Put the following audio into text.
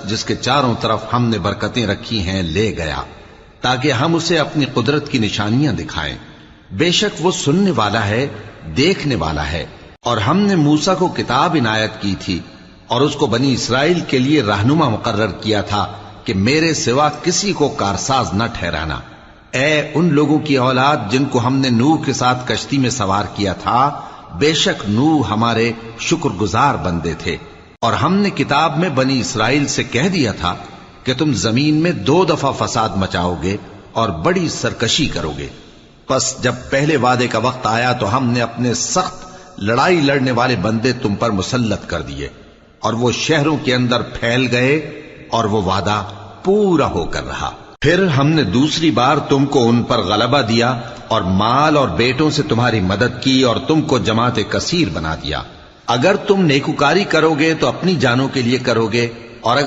जिसके चारों तरफ हमने बरकतें रखी हैं ले गया, ताकि हम उसे अपनी कुदरत की निशानियां दिखाएं। बेशक वो सुनने वाला है, देखने वाला है। और हमने मूसा को किताब इनायत की थी और उसको बनी इसराइल के लिए रहनुमा मुकर्रर किया था कि मेरे सिवा किसी को कारसाज न ठहराना। ऐ उन लोगों की औलाद जिनको हमने नूह के साथ कश्ती में सवार किया था, बेशक नूह हमारे शुक्रगुजार बंदे थे। और हमने किताब में बनी इसराइल से कह दिया था कि तुम जमीन में 2 दफा फसाद मचाओगे और बड़ी सरकशी करोगे। बस जब पहले वादे का वक्त आया तो हमने अपने सख्त लड़ाई लड़ने वाले बंदे तुम पर मुसल्लत कर दिए और वो शहरों के अंदर फैल गए और वो वादा पूरा होकर रहा। फिर हमने दूसरी बार तुमको उन पर गलबा दिया और माल और बेटों से तुम्हारी मदद की और तुमको जमात कसीर बना दिया। अगर तुम नेकुकारी करोगे तो अपनी जानों के लिए करोगे